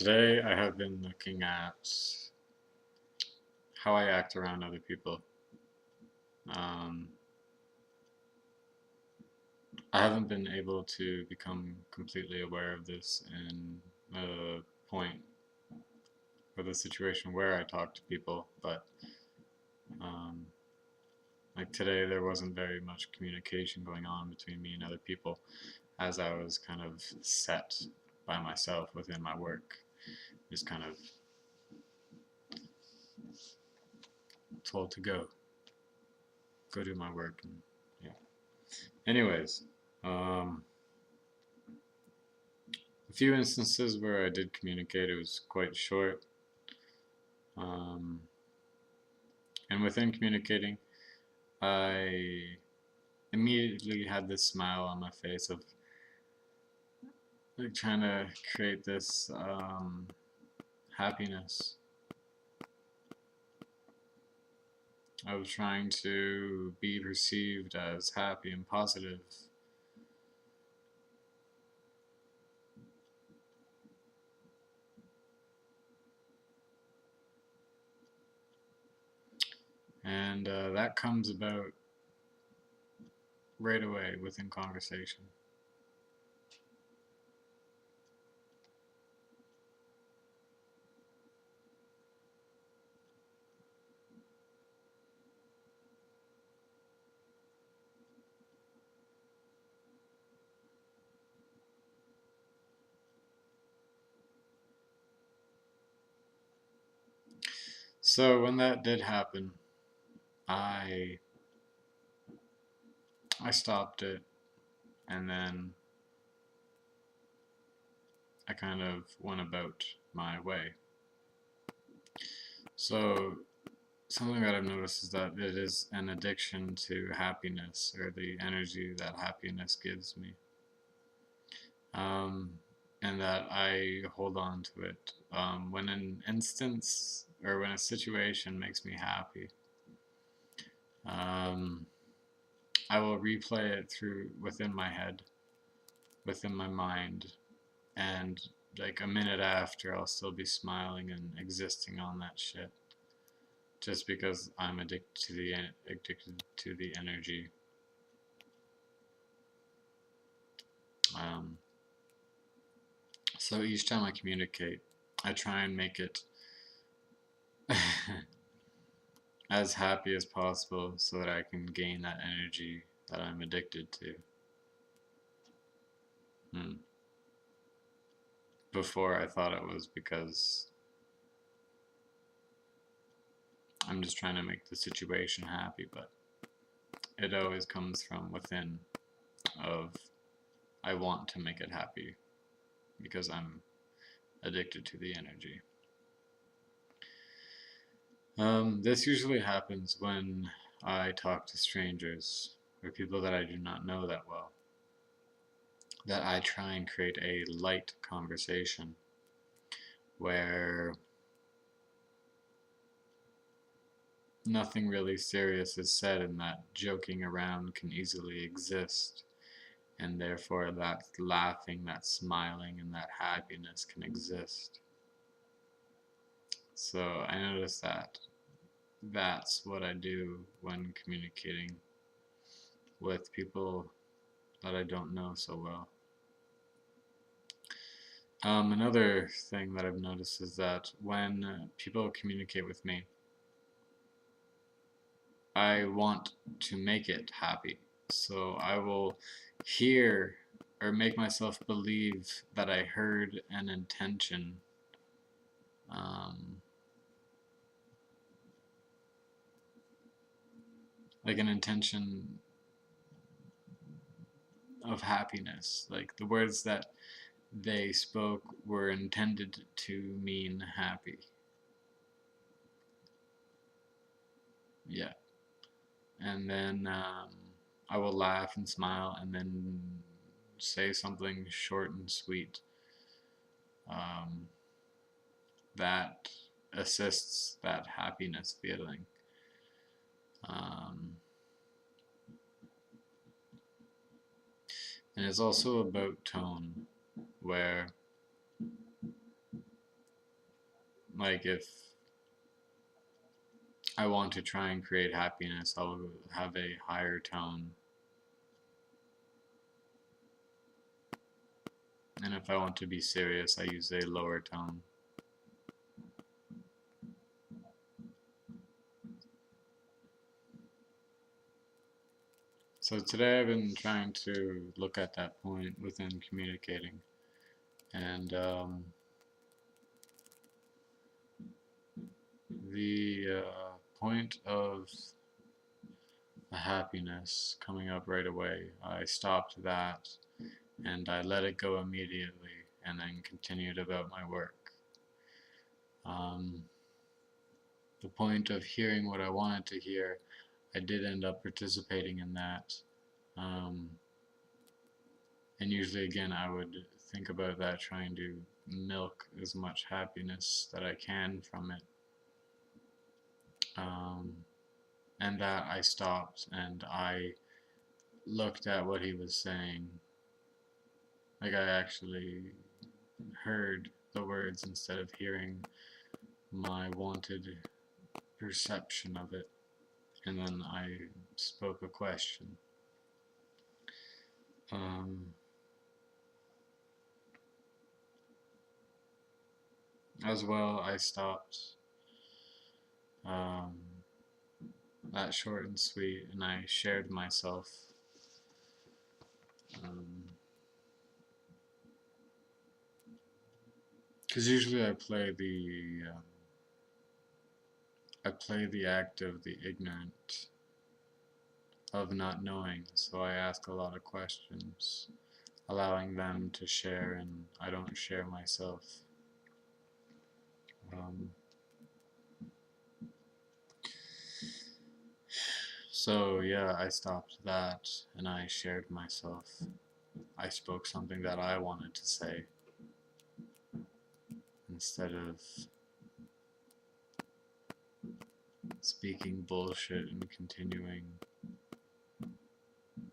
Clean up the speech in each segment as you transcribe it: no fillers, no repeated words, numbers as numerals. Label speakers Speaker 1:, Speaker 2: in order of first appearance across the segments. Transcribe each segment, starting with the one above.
Speaker 1: Today I have been looking at how I act around other people. Um, I haven't been able to become completely aware of this in the point or the situation where I talk to people, but um, like today there wasn't very much communication going on between me and other people as I was kind of set by myself within my work. Just kind of told to go do my work and yeah. Anyways, um, a few instances where I did communicate, it was quite short. Um, and within communicating, I immediately had this smile on my face of like trying to create this happiness. I was trying to be perceived as happy and positive. And that comes about right away within conversation. So when that did happen, I I stopped it, and then I kind of went about my way. So something that I've noticed is that it is an addiction to happiness or the energy that happiness gives me. Um, and that I hold on to it. When an instance or when a situation makes me happy, um, I will replay it through within my head, within my mind, and like a minute after, I'll still be smiling and existing on that shit. Just because I'm addicted to the energy. Um, so each time I communicate, I try and make it as happy as possible so that I can gain that energy that I'm addicted to. Hmm. Before I thought it was because I'm just trying to make the situation happy, but it always comes from within of I want to make it happy because I'm addicted to the energy. This usually happens when I talk to strangers or people that I do not know that well. That I try and create a light conversation where nothing really serious is said and that joking around can easily exist, and therefore that laughing, that smiling, and that happiness can exist. So I notice that that's what I do when communicating with people that I don't know so well. Another thing that I've noticed is that when people communicate with me, I want to make it happy. So I will hear or make myself believe that I heard an intention, um, like an intention of happiness. Like the words that they spoke were intended to mean happy. Yeah. And then I will laugh and smile and then say something short and sweet um, that assists that happiness feeling. Um, and it's also about tone, where Like if I want to try and create happiness, I'll have a higher tone. And if I want to be serious, I use a lower tone. So today I've been trying to look at that point within communicating. And the point of the happiness coming up right away, I stopped that and I let it go immediately and then continued about my work. The point of hearing what I wanted to hear, I did end up participating in that. And usually, again, I would think about that, trying to milk as much happiness that I can from it. And that I stopped and I looked at what he was saying. Like I actually heard the words instead of hearing my wanted perception of it. And then I spoke a question. As well, I stopped that short and sweet, and I shared myself. Because usually I play the act of the ignorant, of not knowing, so I ask a lot of questions, allowing them to share, and I don't share myself. So yeah, I stopped that, and I shared myself. I spoke something that I wanted to say, instead of speaking bullshit and continuing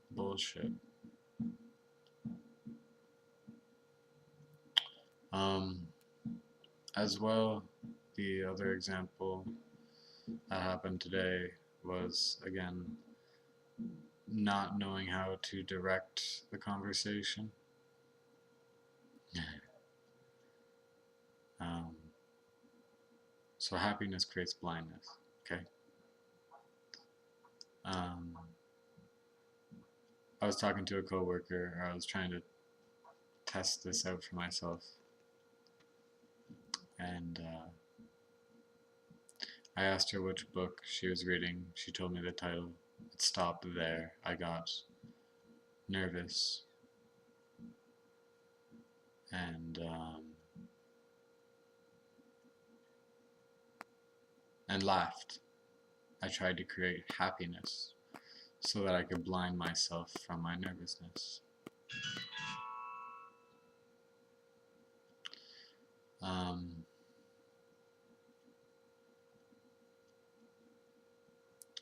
Speaker 1: bullshit. As well, the other example that happened today was, again, not knowing how to direct the conversation. So happiness creates blindness, okay? I was talking to a coworker, or I was trying to test this out for myself, and I asked her which book she was reading. She told me the title. It stopped there. I got nervous and laughed. I tried to create happiness so that I could blind myself from my nervousness.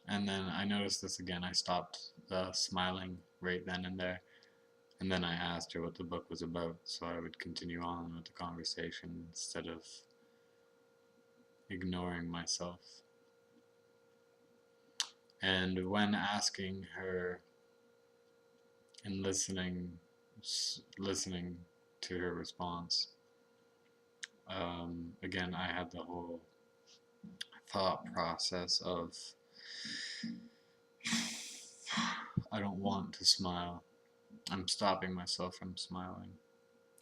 Speaker 1: And then I noticed this again. I stopped smiling right then and there. And then I asked her what the book was about, so I would continue on with the conversation instead of ignoring myself. And when asking her and listening to her response, again, I had the whole thought process of, I don't want to smile. I'm stopping myself from smiling.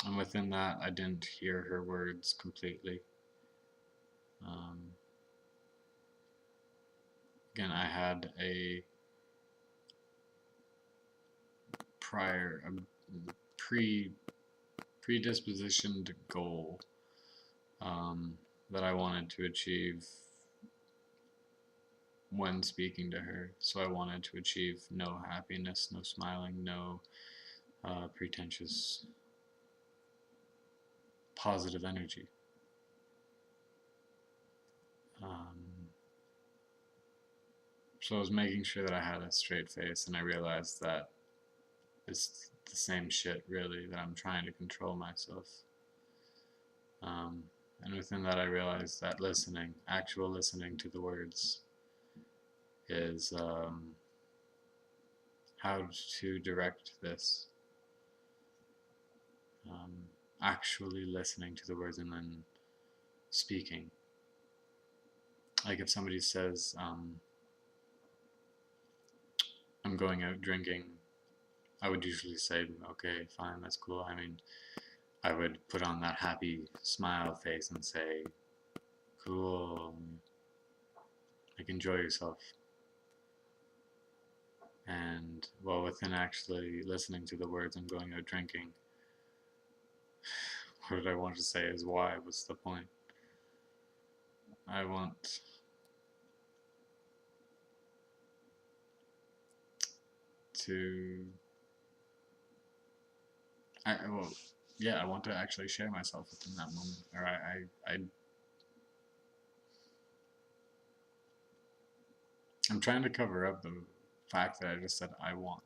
Speaker 1: And within that, I didn't hear her words completely. Again, I had a predispositioned goal that I wanted to achieve when speaking to her. So I wanted to achieve no happiness, no smiling, no pretentious positive energy. So I was making sure that I had a straight face, and I realized that it's the same shit, really, that I'm trying to control myself. And within that I realized that listening, actual listening to the words, is how to direct this. Um, Actually listening to the words and then speaking. Like if somebody says, I'm going out drinking, I would usually say, okay, fine, that's cool. I mean, I would put on that happy smile face and say, cool, like enjoy yourself. And well, within actually listening to the words, I'm going out drinking, what did I want to say is why? What's the point? I want to, well, yeah, I want to actually share myself within that moment. Or I'm trying to cover up the fact that I just said I want.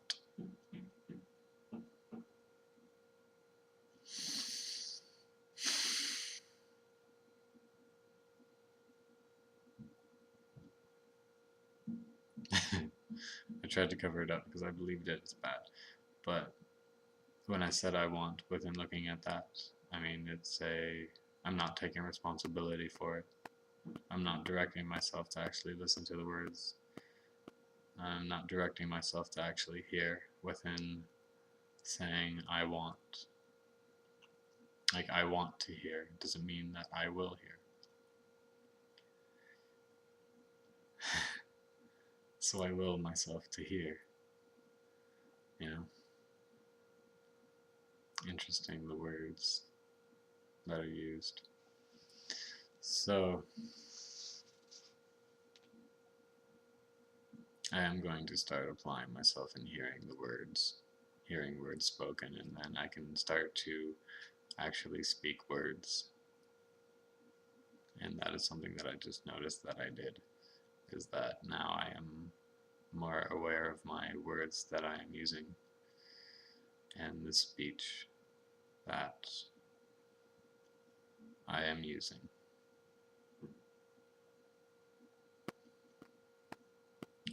Speaker 1: I tried to cover it up because I believed it's bad. But when I said I want, within looking at that, I mean, I'm not taking responsibility for it. I'm not directing myself to actually listen to the words. I'm not directing myself to actually hear within saying I want. Like, I want to hear doesn't mean that I will hear. So I will myself to hear. You know? Interesting, the words that are used. So, I am going to start applying myself in hearing words spoken, and then I can start to actually speak words. And that is something that I just noticed that I did, is that now I am more aware of my words that I am using and the speech that I am using.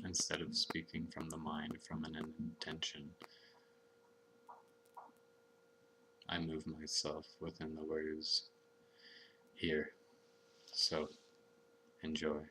Speaker 1: Instead of speaking from the mind, from an intention, I move myself within the words here. So, enjoy.